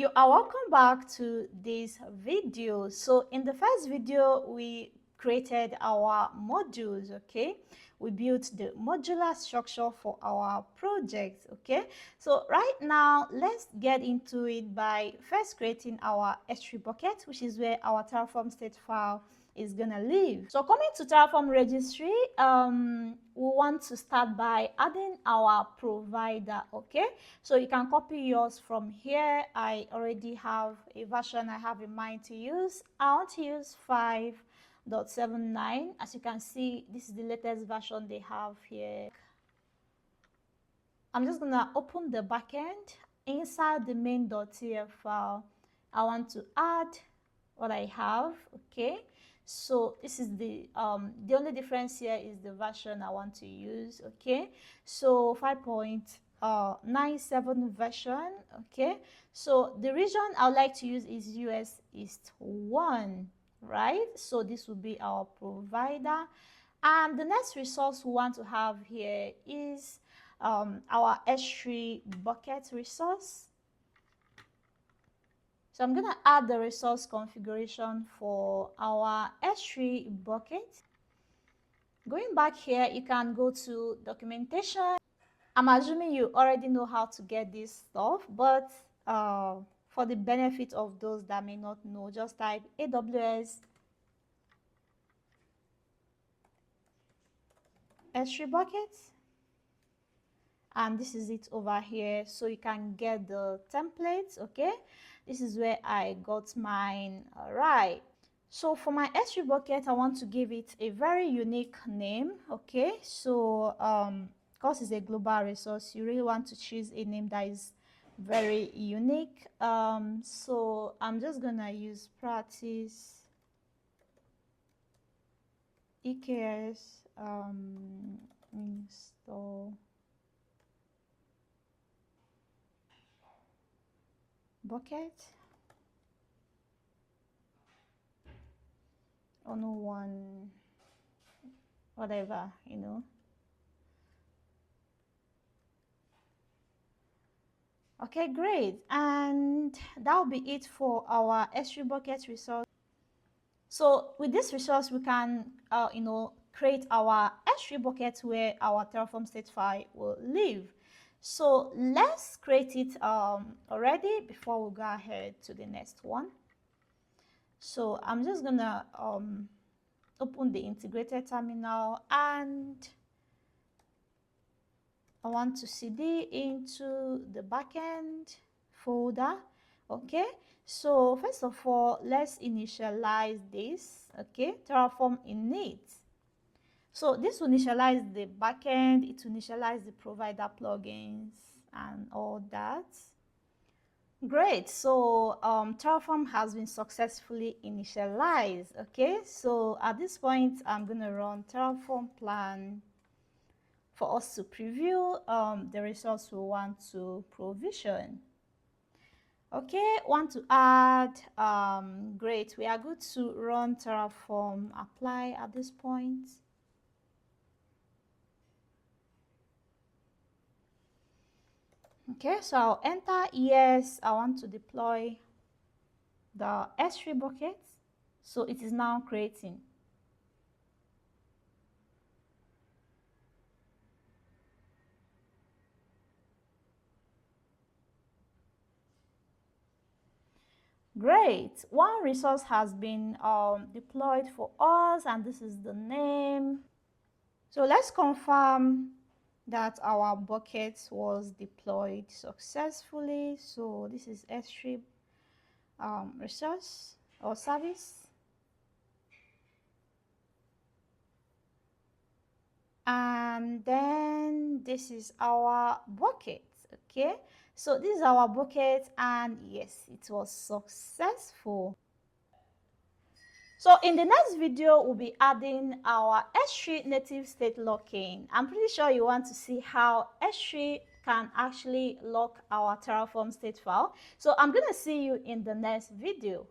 You are welcome back to this video. So in the first video, we created our modules, okay? We built the modular structure for our project, okay? So right now, let's get into it by first creating our S3 bucket, which is where our Terraform state file is gonna live. So coming to Terraform registry, we want to start by adding our provider, okay? So you can copy yours from here. I already have a version I have in mind to use. I want to use 5.79. As you can see, this is the latest version they have here. I'm just gonna open the backend. Inside the main.tf file, I want to add what I have, okay? So this is the only difference here is the version I want to use, okay? So 5.97 version, okay? So the region I would like to use is US East 1, right? So this will be our provider. And the next resource we want to have here is our S3 bucket resource. So I'm going to add the resource configuration for our S3 bucket. Going back here, you can go to documentation. I'm assuming you already know how to get this stuff, but for the benefit of those that may not know, just type AWS S3 buckets. And this is it over here, so you can get the templates, okay? This is where I got mine. All right, so for my S3 bucket, I want to give it a very unique name, okay? So because it's a global resource, you really want to choose a name that is very unique. So I'm just gonna use practice EKS install bucket on one, whatever, you know. Okay, great. And that'll be it for our S3 bucket resource. So with this resource, we can create our S3 bucket where our Terraform state file will live. So let's create it already before we go ahead to the next one. So I'm just gonna open the integrated terminal, and I want to cd into the backend folder, okay? So first of all, let's initialize this, okay? Terraform init. So this will initialize the backend, it will initialize the provider plugins and all that. Great, so Terraform has been successfully initialized, okay? So at this point, I'm gonna run Terraform plan for us to preview the resource we want to provision. Okay, want to add, great, we are good to run Terraform apply at this point. Okay, so I'll enter yes, I want to deploy the S3 bucket. So it is now creating. Great, one resource has been deployed for us, and this is the name. So let's confirm that our bucket was deployed successfully. So this is S3 resource or service. And then this is our bucket, okay? So this is our bucket, and yes, it was successful. So in the next video, we'll be adding our S3 native state locking. I'm pretty sure you want to see how S3 can actually lock our Terraform state file. So I'm going to see you in the next video.